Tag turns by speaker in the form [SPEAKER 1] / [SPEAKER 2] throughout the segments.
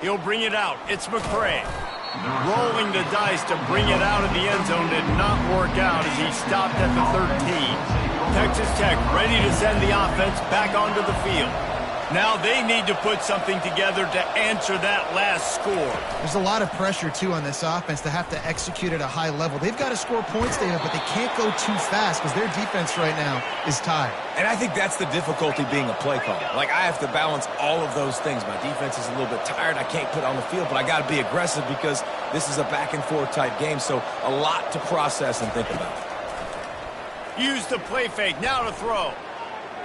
[SPEAKER 1] He'll bring it out. It's McCray. Rolling the dice to bring it out of the end zone did not work out as he stopped at the 13. Texas Tech ready to send the offense back onto the field. Now they need to put something together to answer that last score.
[SPEAKER 2] There's a lot of pressure, too, on this offense to have to execute at a high level. They've got to score points, David, but they can't go too fast because their defense right now is tired.
[SPEAKER 3] And I think that's the difficulty being a play caller. Like, I have to balance all of those things. My defense is a little bit tired. I can't put on the field, but I got to be aggressive because this is a back-and-forth type game, so a lot to process and think about.
[SPEAKER 1] Use the play fake. Now to throw.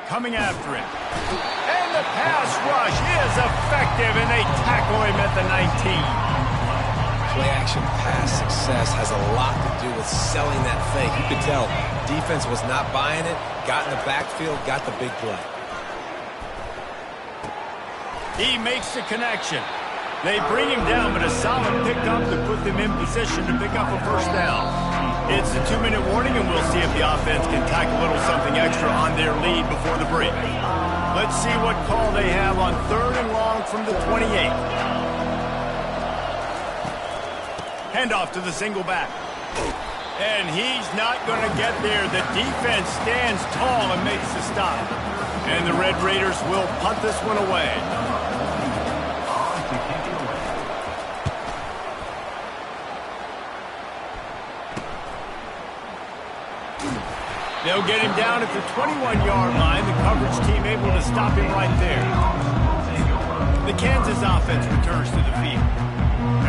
[SPEAKER 1] Coming after him. And the pass rush is effective, and they tackle him at the 19.
[SPEAKER 3] Play-action pass success has a lot to do with selling that fake. You could tell defense was not buying it, got in the backfield, got the big play.
[SPEAKER 1] He makes the connection. They bring him down, but a solid pickup to put them in position to pick up a first down. It's a 2-minute warning, and we'll see if the offense can tack a little something extra on their lead before the break. Let's see what call they have on 3rd and long from the 28. Handoff to the single back. And he's not going to get there. The defense stands tall and makes the stop. And the Red Raiders will punt this one away. They'll get him down at the 21-yard line. The coverage team able to stop him right there. The Kansas offense returns to the field.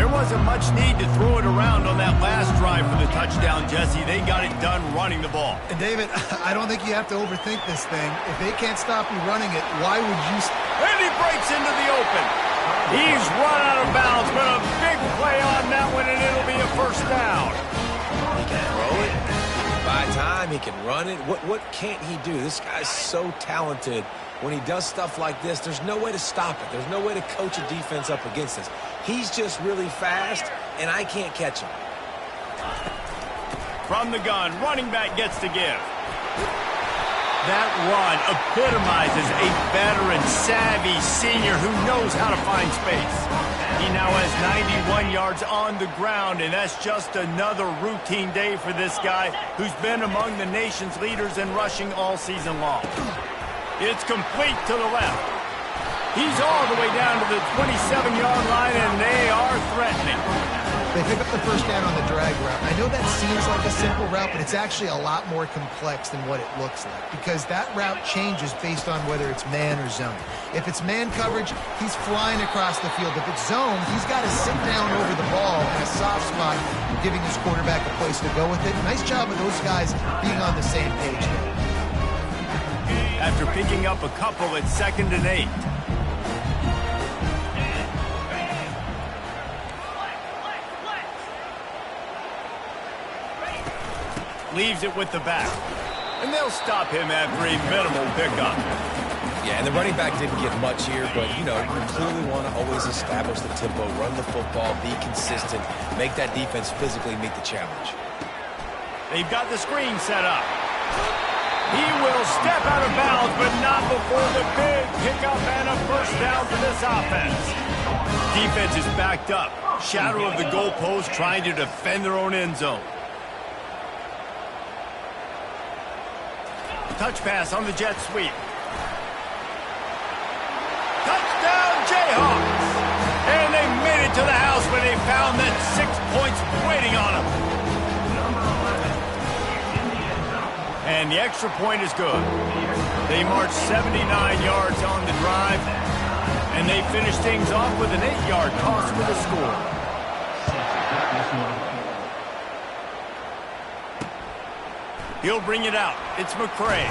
[SPEAKER 1] There wasn't much need to throw it around on that last drive for the touchdown, Jesse. They got it done running the ball.
[SPEAKER 2] And, David, I don't think you have to overthink this thing. If they can't stop you running it, why would you...
[SPEAKER 1] And he breaks into the open. He's run out of bounds, but a big play on that one, and it'll be a first down.
[SPEAKER 3] He can throw it. By time, he can run it. What can't he do? This guy's so talented. When he does stuff like this, there's no way to stop it. There's no way to coach a defense up against this. He's just really fast, and I can't catch him.
[SPEAKER 1] From the gun, running back gets to give. That run epitomizes a veteran, savvy senior who knows how to find space. He now has 91 yards on the ground, and that's just another routine day for this guy who's been among the nation's leaders in rushing all season long. It's complete to the left. He's all the way down to the 27-yard line, and they are threatening.
[SPEAKER 2] They pick up the first down on the drag route. I know that seems like a simple route, but it's actually a lot more complex than what it looks like because that route changes based on whether it's man or zone. If it's man coverage, he's flying across the field. If it's zone, he's got to sit down over the ball in a soft spot, giving his quarterback a place to go with it. Nice job of those guys being on the same page there.
[SPEAKER 1] After picking up a couple, it's 2nd and 8. Leaves it with the back. And they'll stop him after a minimal pickup.
[SPEAKER 3] Yeah, and the running back didn't get much here, but, you know, you clearly want to always establish the tempo, run the football, be consistent, make that defense physically meet the challenge.
[SPEAKER 1] They've got the screen set up. He will step out of bounds, but not before the big pickup and a first down for this offense. Defense is backed up. Shadow of the goalpost trying to defend their own end zone. Touch pass on the jet sweep. Touchdown, Jayhawks! And they made it to the house when they found that 6 points waiting on them. And the extra point is good. They marched 79 yards on the drive, and they finished things off with an 8-yard toss for the score. He'll bring it out. It's McCray.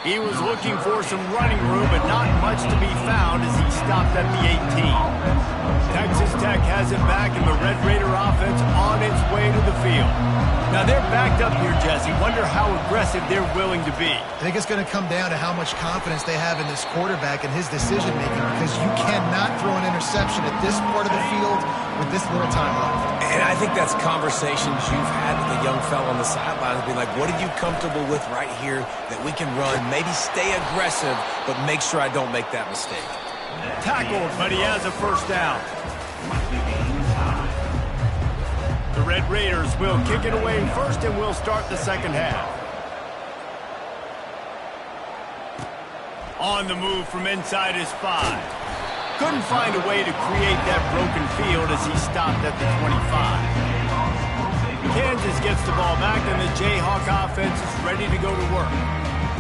[SPEAKER 1] He was looking for some running room, but not much to be found as he stopped at the 18. Texas Tech has it back, and the Red Raider offense on its way to the field. Now, they're backed up here, Jesse. Wonder how aggressive they're willing to be.
[SPEAKER 2] I think it's going to come down to how much confidence they have in this quarterback and his decision-making because you cannot throw an interception at this part of the field with this little time left.
[SPEAKER 3] And I think that's conversations you've had with a young fella on the sidelines, being like, what are you comfortable with right here that we can run? Maybe stay aggressive, but make sure I don't make that mistake.
[SPEAKER 1] Tackled, but he has a first down. The Red Raiders will kick it away first, and we'll start the second half. On the move from inside his 5. Couldn't find a way to create that broken field as he stopped at the 25. Kansas gets the ball back, and the Jayhawk offense is ready to go to work.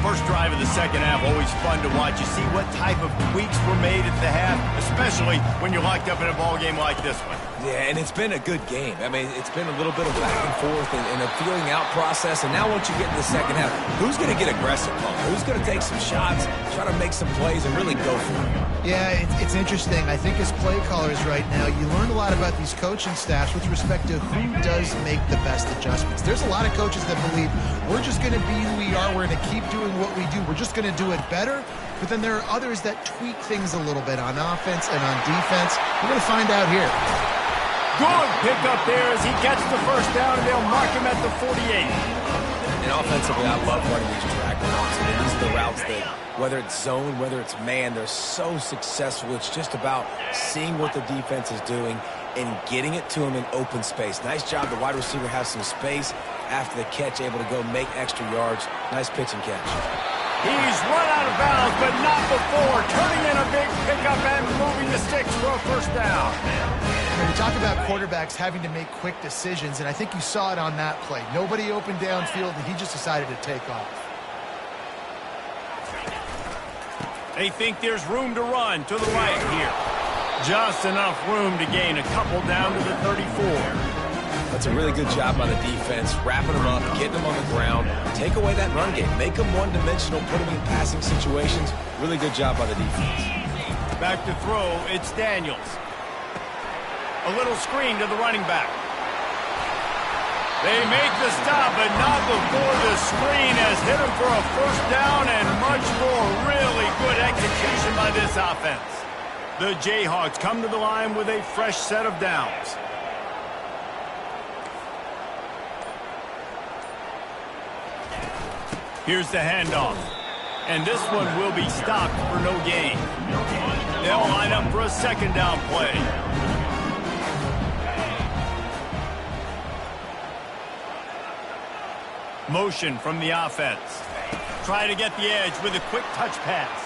[SPEAKER 1] First drive of the second half, always fun to watch. You see what type of tweaks were made at the half, especially when you're locked up in a ball game like this one.
[SPEAKER 3] Yeah, and it's been a good game. I mean, it's been a little bit of back and forth and a feeling out process. And now once you get in the second half, who's going to get aggressive, Paul? Who's going to take some shots, try to make some plays, and really go for it?
[SPEAKER 2] Yeah, it's interesting. I think as play callers right now, you learn a lot about these coaching staffs with respect to who does make the best adjustments. There's a lot of coaches that believe we're just going to be who we are. We're going to keep doing what we do. We're just going to do it better. But then there are others that tweak things a little bit on offense and on defense. We're going to find out here.
[SPEAKER 1] Good pickup there as he gets the first down, and they'll mark him at the 48.
[SPEAKER 3] And offensively, I love running these drag routes. I mean, these are the routes that, whether it's zone, whether it's man, they're so successful. It's just about seeing what the defense is doing and getting it to him in open space. Nice job. The wide receiver has some space after the catch, able to go make extra yards. Nice pitch and catch.
[SPEAKER 1] He's run out of bounds, but not before. Turning in a big pickup and moving the sticks for a first down.
[SPEAKER 2] We talk about quarterbacks having to make quick decisions, and I think you saw it on that play. Nobody open downfield, and he just decided to take off.
[SPEAKER 1] They think there's room to run to the right here. Just enough room to gain a couple down to the 34.
[SPEAKER 3] That's a really good job by the defense, wrapping them up, getting them on the ground, take away that run game, make them one-dimensional, put them in passing situations. Really good job by the defense.
[SPEAKER 1] Back to throw, it's Daniels. A little screen to the running back. They make the stop, but not before the screen has hit him for a first down and much more. Really good execution by this offense. The Jayhawks come to the line with a fresh set of downs. Here's the handoff. And this one will be stopped for no gain. They'll line up for a second down play. Motion from the offense. Try to get the edge with a quick touch pass.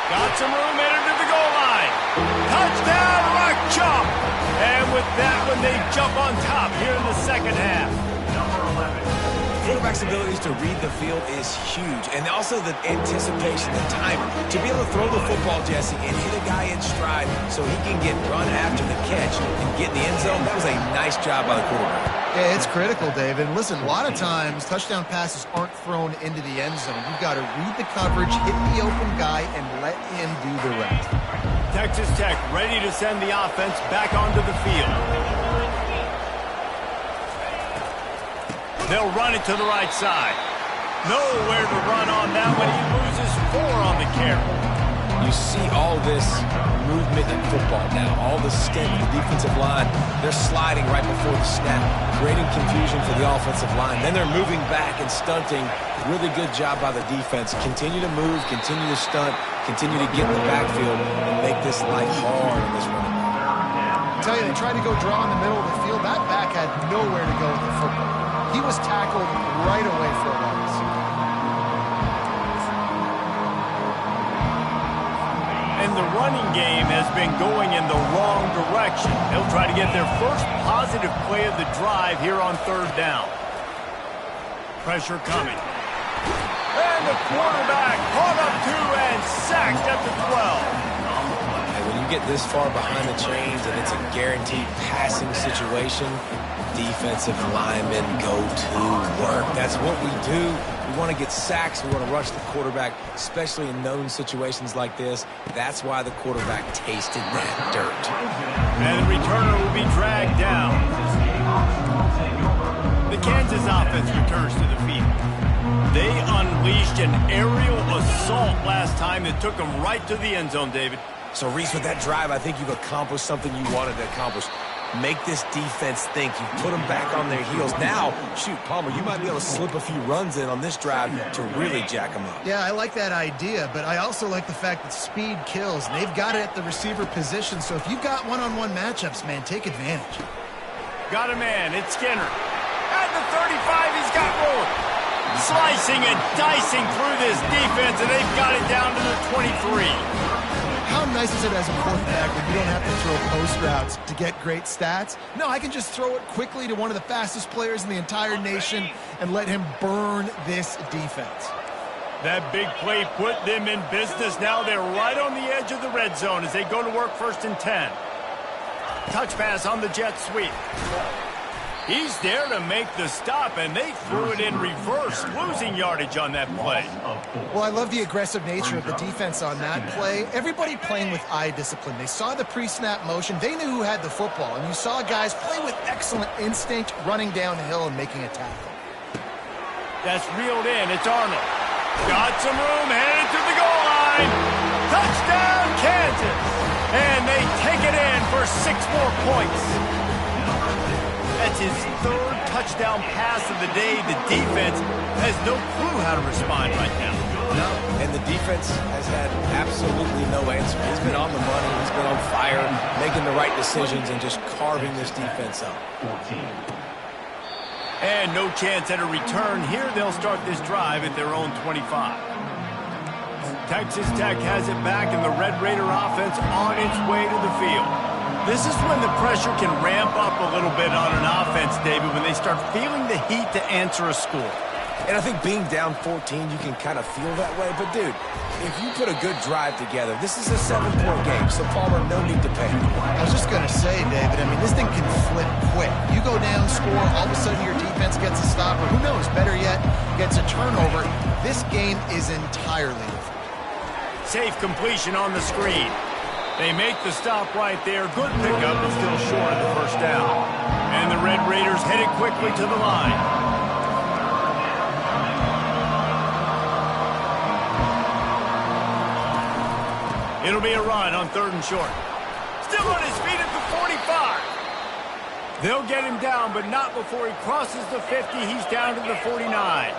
[SPEAKER 1] Got some room headed to the goal line. Touchdown, Rock Chalk. And with that one, they jump on top here in the second half.
[SPEAKER 3] Quarterback's abilities to read the field is huge, and also the anticipation, the timing. To be able to throw the football, Jesse, and hit a guy in stride so he can get run after the catch and get in the end zone, that was a nice job by the quarterback.
[SPEAKER 2] Yeah, it's critical, Dave. And listen, a lot of times touchdown passes aren't thrown into the end zone. You've got to read the coverage, hit the open guy, and let him do the rest.
[SPEAKER 1] Texas Tech ready to send the offense back onto the field. They'll run it to the right side. Nowhere to run on that one. He loses 4 on the carry.
[SPEAKER 3] You see all this movement in football now. All the stint of the defensive line. They're sliding right before the snap, creating confusion for the offensive line. Then they're moving back and stunting. Really good job by the defense. Continue to move, continue to stunt, continue to get in the backfield and make this life hard on this running back.
[SPEAKER 2] I tell you, they tried to go draw in the middle of the field. That back had nowhere to go with the football. He was tackled right away for a loss.
[SPEAKER 1] And the running game has been going in the wrong direction. They'll try to get their first positive play of the drive here on third down. Pressure coming. And the quarterback caught up 2 and sacked at the 12.
[SPEAKER 3] And when you get this far behind the chains and it's a guaranteed passing situation, defensive linemen go to work. That's what we do. We want to get sacks. We want to rush the quarterback, especially in known situations like this. That's why the quarterback tasted that dirt.
[SPEAKER 1] And the returner will be dragged down. The Kansas offense returns to the field. They unleashed an aerial assault last time that took them right to the end zone, David.
[SPEAKER 3] So, Reese, with that drive, I think you've accomplished something you wanted to accomplish. make this defense think. You put them back on their heels. Now, shoot, Palmer, you might be able to slip a few runs in on this drive to really jack them up.
[SPEAKER 2] Yeah, I like that idea, but I also like the fact that speed kills, and they've got it at the receiver position. So if you've got one-on-one matchups, man, take advantage.
[SPEAKER 1] Got a man. It's Skinner. At the 35, he's got rolling. Slicing and dicing through this defense, and they've got it down to the 23.
[SPEAKER 2] How nice is it as a quarterback when you don't have to throw post routes to get great stats? No, I can just throw it quickly to one of the fastest players in the entire nation and let him burn this defense.
[SPEAKER 1] That big play put them in business. Now they're right on the edge of the red zone as they go to work 1st and 10. Touch pass on the jet sweep. He's there to make the stop, and they threw it in reverse, losing yardage on that play.
[SPEAKER 2] Well, I love the aggressive nature of the defense on that play. Everybody playing with eye discipline. They saw the pre-snap motion. They knew who had the football, and you saw guys play with excellent instinct, running downhill and making a tackle.
[SPEAKER 1] That's reeled in. It's Arnold. Got some room, headed to the goal line. Touchdown, Kansas. And they take it in for 6 more points. That's his 3rd touchdown pass of the day. The defense has no clue how to respond right now.
[SPEAKER 3] No, and the defense has had absolutely no answer. He's been on the money. He's been on fire, making the right decisions and just carving this defense up.
[SPEAKER 1] And no chance at a return. Here they'll start this drive at their own 25. Texas Tech has it back, and the Red Raider offense on its way to the field. This is when the pressure can ramp up a little bit on an offense, David, when they start feeling the heat to answer a score.
[SPEAKER 3] And I think being down 14, you can kind of feel that way. But, dude, if you put a good drive together, this is a 7-point game, so Palmer, no need to panic.
[SPEAKER 2] I was just going to say, David, I mean, this thing can flip quick. You go down, score, all of a sudden your defense gets a stop, or who knows, better yet, gets a turnover. This game is entirely different.
[SPEAKER 1] Safe completion on the screen. They make the stop right there. Good pickup, but still short of the 1st down. And the Red Raiders headed quickly to the line. It'll be a run on 3rd and short. Still on his feet at the 45. They'll get him down, but not before he crosses the 50. He's down to the 49.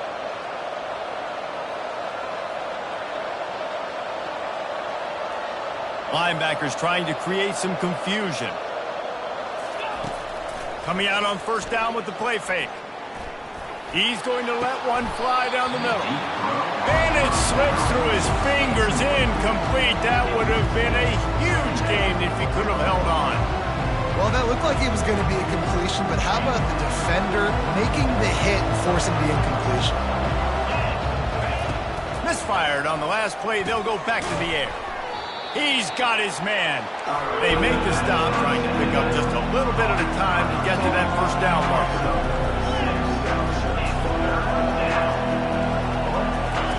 [SPEAKER 1] Linebackers trying to create some confusion. Coming out on 1st down with the play fake. He's going to let one fly down the middle. And it slips through his fingers, incomplete. That would have been a huge gain if he could have held on.
[SPEAKER 2] Well, that looked like it was going to be a completion, but how about the defender making the hit and forcing the incompletion?
[SPEAKER 1] Misfired on the last play. They'll go back to the air. He's got his man. They make the stop, trying to pick up just a little bit at a time to get to that 1st down marker.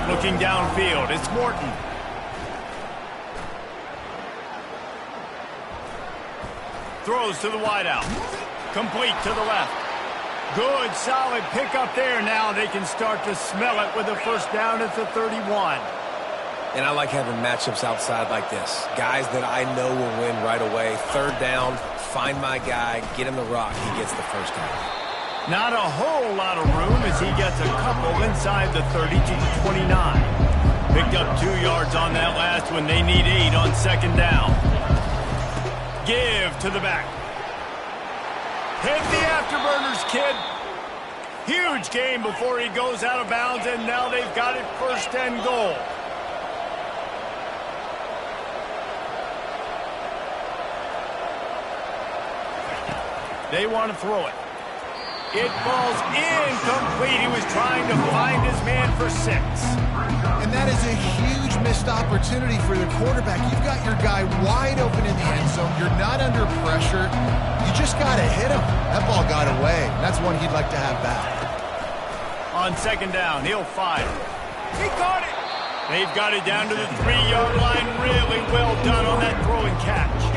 [SPEAKER 1] Looking downfield, it's Morton. Throws to the wideout. Complete to the left. Good, solid pickup there. Now they can start to smell it with a 1st down at the 31.
[SPEAKER 3] And I like having matchups outside like this. Guys that I know will win right away. 3rd down, find my guy, get him the rock, he gets the 1st down.
[SPEAKER 1] Not a whole lot of room as he gets a couple inside the 30 to the 29. Picked up 2 yards on that last one. They need 8 on 2nd down. Give to the back. Hit the afterburners, kid. Huge gain before he goes out of bounds, and now they've got it 1st and goal. They want to throw it. It falls incomplete. He was trying to find his man for 6.
[SPEAKER 2] And that is a huge missed opportunity for the quarterback. You've got your guy wide open in the end zone. You're not under pressure. You just got to hit him. That ball got away. That's one he'd like to have back.
[SPEAKER 1] On 2nd down, he'll fire. He caught it. They've got it down to the 3-yard line. Really well done on that throw and catch.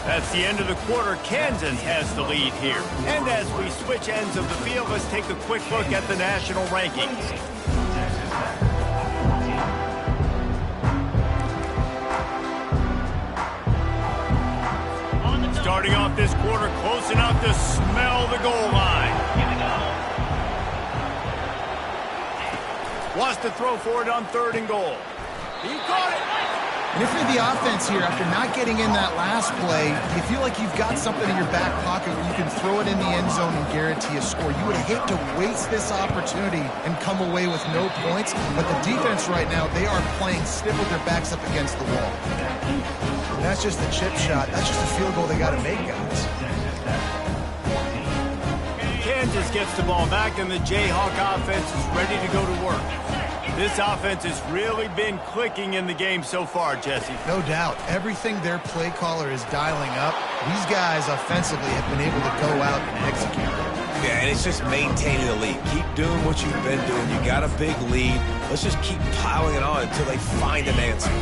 [SPEAKER 1] That's the end of the quarter. Kansas has the lead here. And as we switch ends of the field, let's take a quick look at the national rankings. Starting off this quarter close enough to smell the goal line. Wants to throw for it on 3rd and goal. He caught it.
[SPEAKER 2] And if you're the offense here, after not getting in that last play, you feel like you've got something in your back pocket where you can throw it in the end zone and guarantee a score. You would hate to waste this opportunity and come away with no points, but the defense right now, they are playing stiff with their backs up against the wall. And that's just a chip shot. That's just a field goal they got to make, guys.
[SPEAKER 1] Kansas gets the ball back, and the Jayhawk offense is ready to go to work. This offense has really been clicking in the game so far, Jesse.
[SPEAKER 2] No doubt. Everything their play caller is dialing up, these guys offensively have been able to go out and execute.
[SPEAKER 3] Yeah, and it's just maintaining the lead. Keep doing what you've been doing. You got a big lead. Let's just keep piling it on until they find an answer.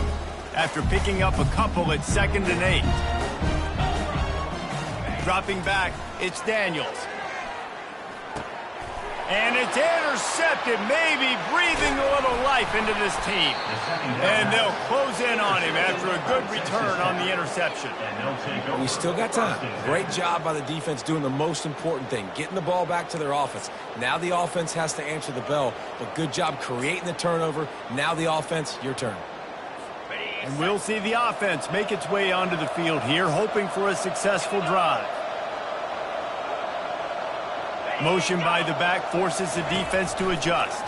[SPEAKER 1] After picking up a couple at 2nd and 8. Dropping back, it's Daniels. And it's intercepted, maybe breathing a little life into this team. And they'll close in on him after a good return on the interception.
[SPEAKER 3] We still got time. Great job by the defense doing the most important thing, getting the ball back to their offense. Now the offense has to answer the bell, but good job creating the turnover. Now the offense, your turn.
[SPEAKER 1] And we'll see the offense make its way onto the field here, hoping for a successful drive. Motion by the back forces the defense to adjust.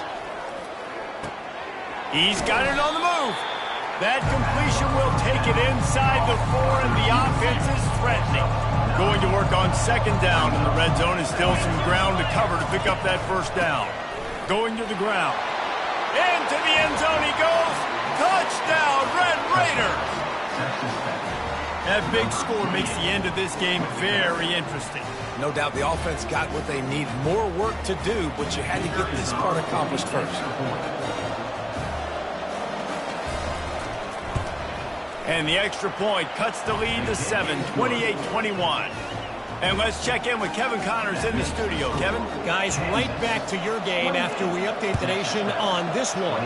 [SPEAKER 1] He's got it on the move. That completion will take it inside the 4, and the offense is threatening. Going to work on 2nd down, and the red zone is still some ground to cover to pick up that 1st down. Going to the ground. Into the end zone he goes. Touchdown, Red Raiders! That big score makes the end of this game very interesting.
[SPEAKER 3] No doubt the offense got what they need. More work to do, but you had to get this part accomplished first.
[SPEAKER 1] And the extra point cuts the lead to 7, 28-21. And let's check in with Kevin Connors in the studio. Kevin?
[SPEAKER 4] Guys, right back to your game after we update the nation on this one.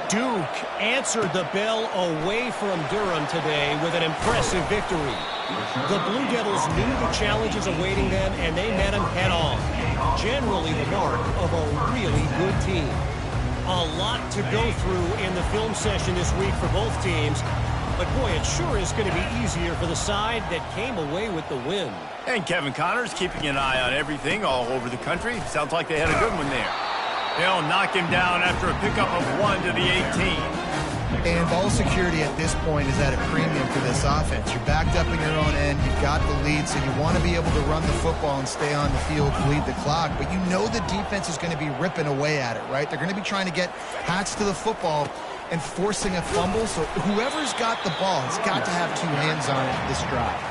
[SPEAKER 4] Duke answered the bell away from Durham today with an impressive victory. The Blue Devils knew the challenges awaiting them, and they met them head-on. Generally the mark of a really good team. A lot to go through in the film session this week for both teams, but boy, it sure is going to be easier for the side that came away with the win.
[SPEAKER 1] And Kevin Connors keeping an eye on everything all over the country. Sounds like they had a good one there. They'll knock him down after a pickup of 1 to the 18.
[SPEAKER 2] And ball security at this point is at a premium for this offense. You're backed up in your own end. You've got the lead, so you want to be able to run the football and stay on the field, bleed the clock. But you know the defense is going to be ripping away at it, right? They're going to be trying to get Hats to the football and forcing a fumble. So whoever's got the ball has got to have 2 hands on it this drive.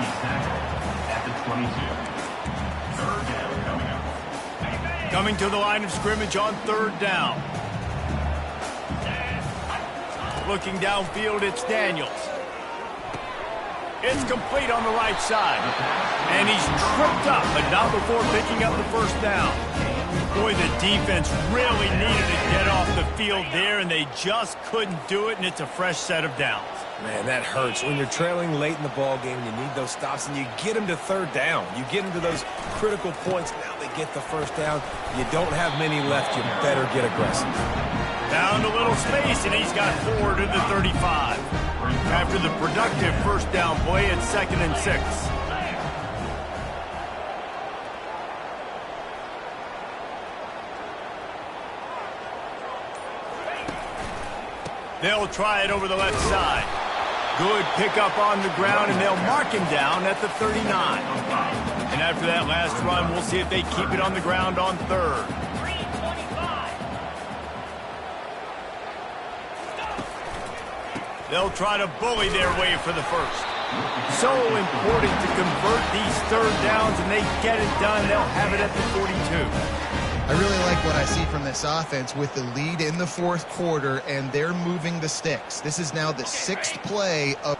[SPEAKER 5] At the 22.
[SPEAKER 1] Coming to the line of scrimmage on 3rd down. Looking downfield, it's Daniels. It's complete on the right side. And he's tripped up, but not before picking up the 1st down. Boy, the defense really needed to get off the field there, and they just couldn't do it, and it's a fresh set of downs.
[SPEAKER 3] Man, that hurts. When you're trailing late in the ball game, you need those stops, and you get them to 3rd down. You get them to those critical points. Now they get the 1st down. You don't have many left. You better get aggressive.
[SPEAKER 1] Found a little space, and he's got 4 to the 35. After the productive 1st down play, it's 2nd and 6. They'll try it over the left side. Good pickup on the ground, and they'll mark him down at the 39. And after that last run, we'll see if they keep it on the ground on 3rd. They'll try to bully their way for the 1st. So important to convert these 3rd downs, and they get it done. They'll have it at the 42.
[SPEAKER 2] I really like what I see from this offense with the lead in the 4th quarter, and they're moving the sticks. This is now the 6th play of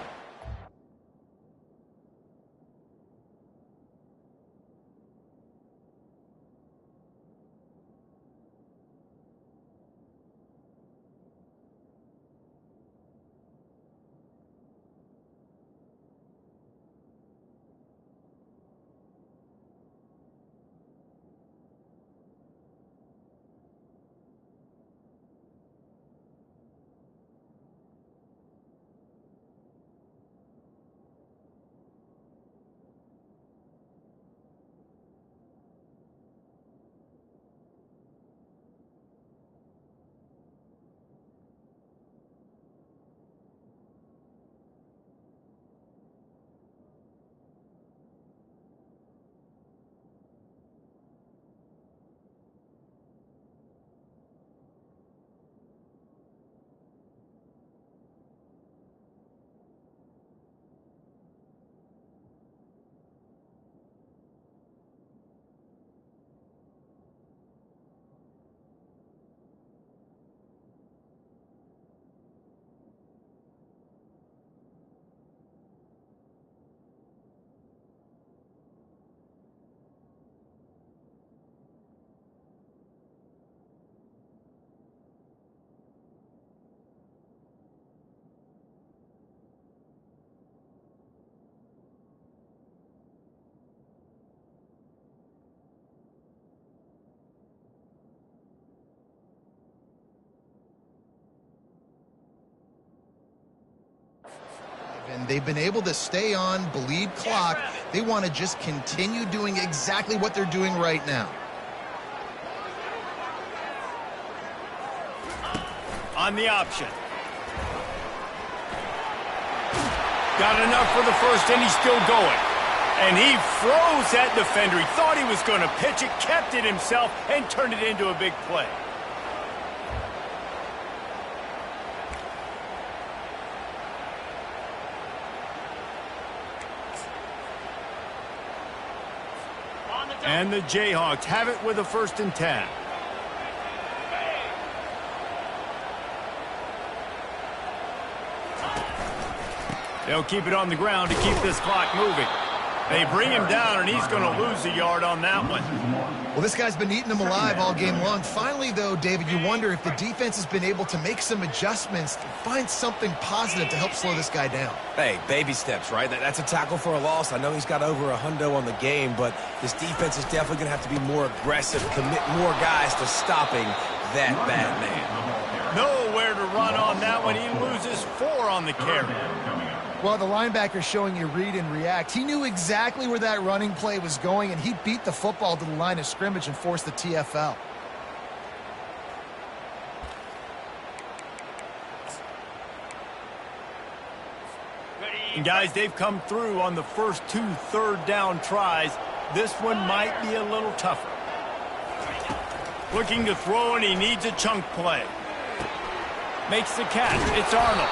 [SPEAKER 2] important. They've been able to stay on, bleed clock. They want to just continue doing exactly what they're doing right now.
[SPEAKER 1] On the option. Got enough for the first, and he's still going. And he froze that defender. He thought he was going to pitch it, kept it himself, and turned it into a big play. And the Jayhawks have it with a 1st and 10. They'll keep it on the ground to keep this clock moving. They bring him down, and he's going to lose a yard on that one.
[SPEAKER 2] Well, this guy's been eating them alive all game long. Finally, though, David, you wonder if the defense has been able to make some adjustments to find something positive to help slow this guy down.
[SPEAKER 3] Hey, baby steps, right? That's a tackle for a loss. I know he's got over a hundo on the game, but this defense is definitely going to have to be more aggressive, commit more guys to stopping that bad man.
[SPEAKER 1] Nowhere to run on that one. He loses 4 on the carry.
[SPEAKER 2] Well, the linebacker's showing you read and react. He knew exactly where that running play was going, and he beat the football to the line of scrimmage and forced the TFL.
[SPEAKER 1] And guys, they've come through on the first 2 third-down tries. This one might be a little tougher. Looking to throw, and he needs a chunk play. Makes the catch. It's Arnold.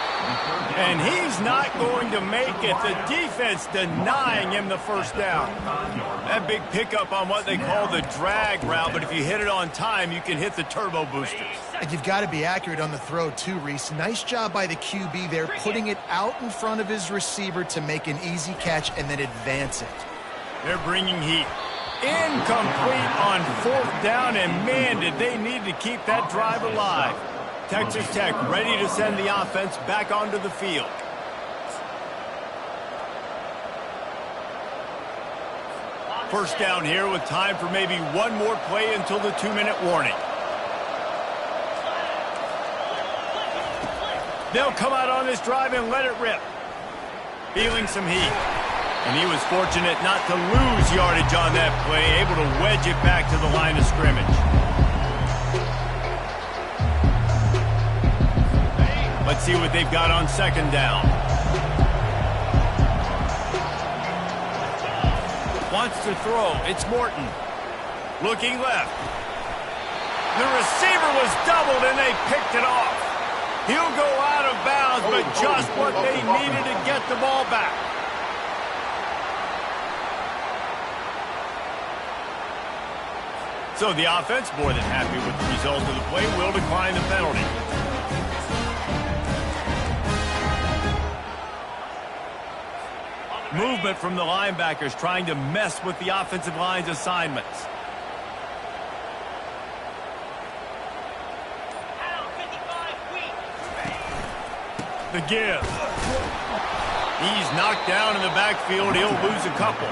[SPEAKER 1] And he's not going to make it. The defense denying him the 1st down. That big pickup on what they call the drag route, but if you hit it on time, you can hit the turbo boosters.
[SPEAKER 2] And you've got to be accurate on the throw, too, Reese. Nice job by the QB there, putting it out in front of his receiver to make an easy catch and then advance it.
[SPEAKER 1] They're bringing heat. Incomplete on 4th down, and man, did they need to keep that drive alive. Texas Tech ready to send the offense back onto the field. First down here with time for maybe one more play until the 2-minute warning. They'll come out on this drive and let it rip. Feeling some heat. And he was fortunate not to lose yardage on that play, able to wedge it back to the line of scrimmage. Let's see what they've got on 2nd down. Wants to throw. It's Morton. Looking left. The receiver was doubled, and they picked it off. He'll go out of bounds, but just what they needed to get the ball back. So the offense, more than happy with the result of the play, will decline the penalty. Movement from the linebackers trying to mess with the offensive line's assignments. The give. He's knocked down in the backfield. He'll lose a couple.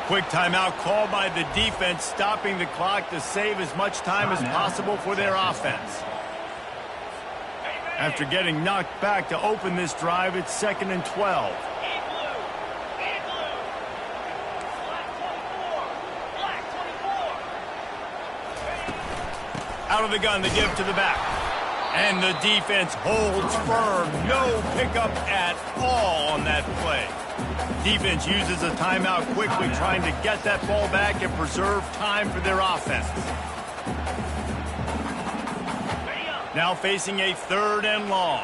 [SPEAKER 1] Quick timeout called by the defense, stopping the clock to save as much time as possible for their offense. After getting knocked back to open this drive, it's 2nd and 12. Out of the gun, the give to the back. And the defense holds firm. No pickup at all on that play. Defense uses a timeout quickly, trying to get that ball back and preserve time for their offense. Now facing a 3rd and long.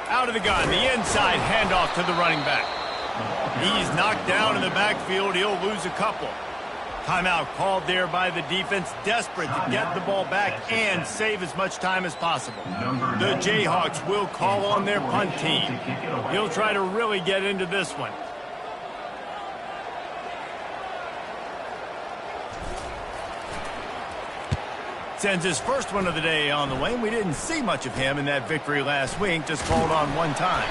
[SPEAKER 1] Out of the gun, the inside handoff to the running back. He's knocked down in the backfield. He'll lose a couple. Timeout called there by the defense, desperate to get the ball back and save as much time as possible. The Jayhawks will call on their punt team. He'll try to really get into this one. Sends his first one of the day on the way. We didn't see much of him in that victory last week, just called on one time.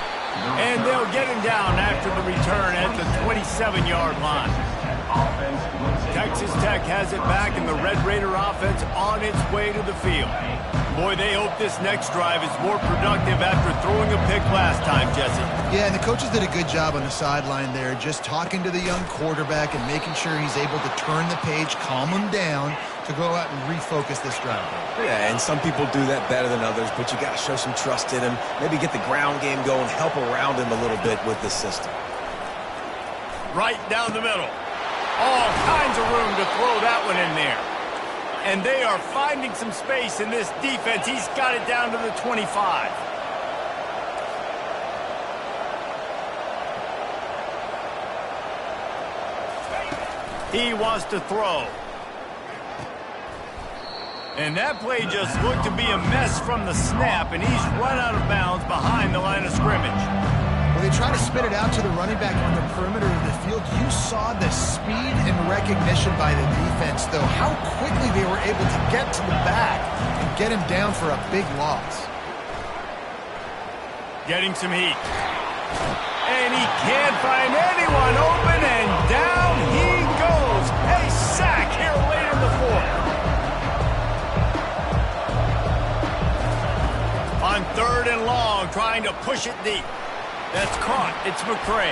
[SPEAKER 1] And they'll get him down after the return at the 27-yard line.
[SPEAKER 5] Offense rotation.
[SPEAKER 1] Texas Tech has it back, and the Red Raider offense on its way to the field. Boy, they hope this next drive is more productive after throwing a pick last time, Jesse.
[SPEAKER 2] Yeah, and the coaches did a good job on the sideline there, just talking to the young quarterback and making sure he's able to turn the page, calm him down, to go out and refocus this drive.
[SPEAKER 3] Yeah, and some people do that better than others, but you got to show some trust in him. Maybe get the ground game going, help around him a little bit with this system.
[SPEAKER 1] Right down the middle. All kinds of room to throw that one in there. And they are finding some space in this defense. He's got it down to the 25. He wants to throw. And that play just looked to be a mess from the snap, and he's run out of bounds behind the line of scrimmage.
[SPEAKER 2] When they try to spit it out to the running back on the perimeter of the field, you saw the speed and recognition by the defense, though, how quickly they were able to get to the back and get him down for a big loss.
[SPEAKER 1] Getting some heat. And he can't find anyone open, and down he goes. A sack here late in the fourth. On 3rd and long, trying to push it deep. That's caught. It's McCray.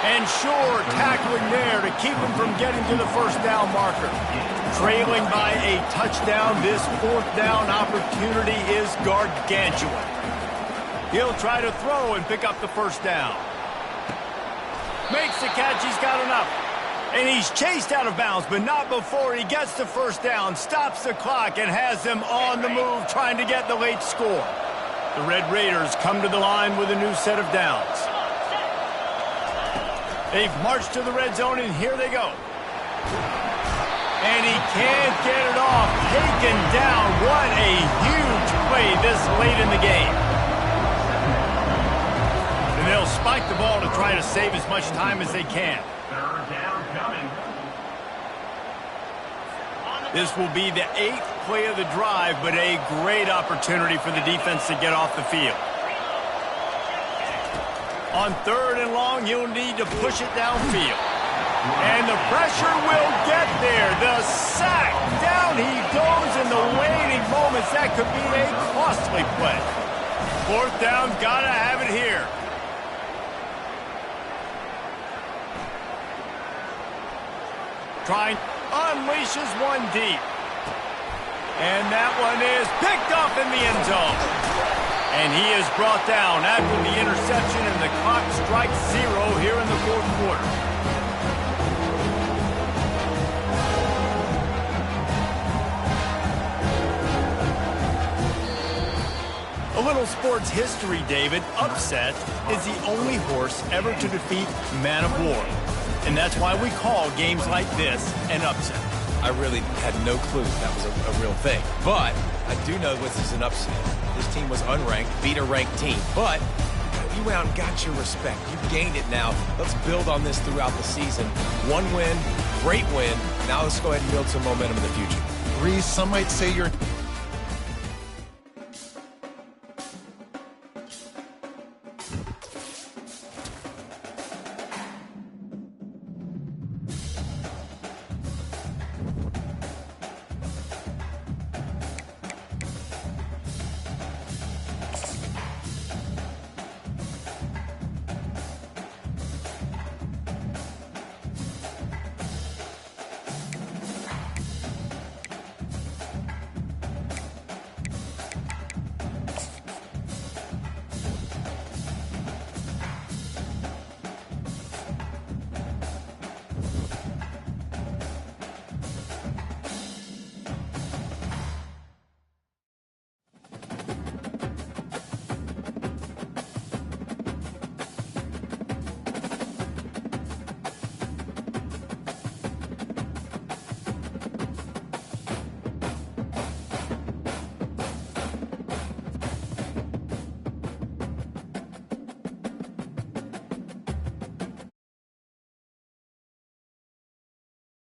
[SPEAKER 1] And Shore tackling there to keep him from getting to the first down marker. Trailing by a touchdown, this 4th down opportunity is gargantuan. He'll try to throw and pick up the first down. Makes the catch. He's got enough. And he's chased out of bounds, but not before he gets the first down, stops the clock, and has them on the move trying to get the late score. The Red Raiders come to the line with a new set of downs. They've marched to the red zone, and here they go. And he can't get it off. Taken down. What a huge play this late in the game. And they'll spike the ball to try to save as much time as they can.
[SPEAKER 5] 3rd down coming.
[SPEAKER 1] This will be the 8th play of the drive, but a great opportunity for the defense to get off the field. On 3rd and long, he'll need to push it downfield. And the pressure will get there. The sack. Down he goes in the waiting moments. That could be a costly play. 4th down, gotta have it here. Trying, unleashes one deep. And that one is picked up in the end zone. And he is brought down after the interception, and the clock strikes 0 here in the 4th quarter. A little sports history, David. Upset is the only horse ever to defeat Man of War. And that's why we call games like this an upset.
[SPEAKER 3] I really had no clue that was a real thing. But I do know this is an upset. This team was unranked, beat a ranked team. But you went out and got your respect. You gained it now. Let's build on this throughout the season. One win, great win. Now let's go ahead and build some momentum in the future.
[SPEAKER 2] Reese, some might say you're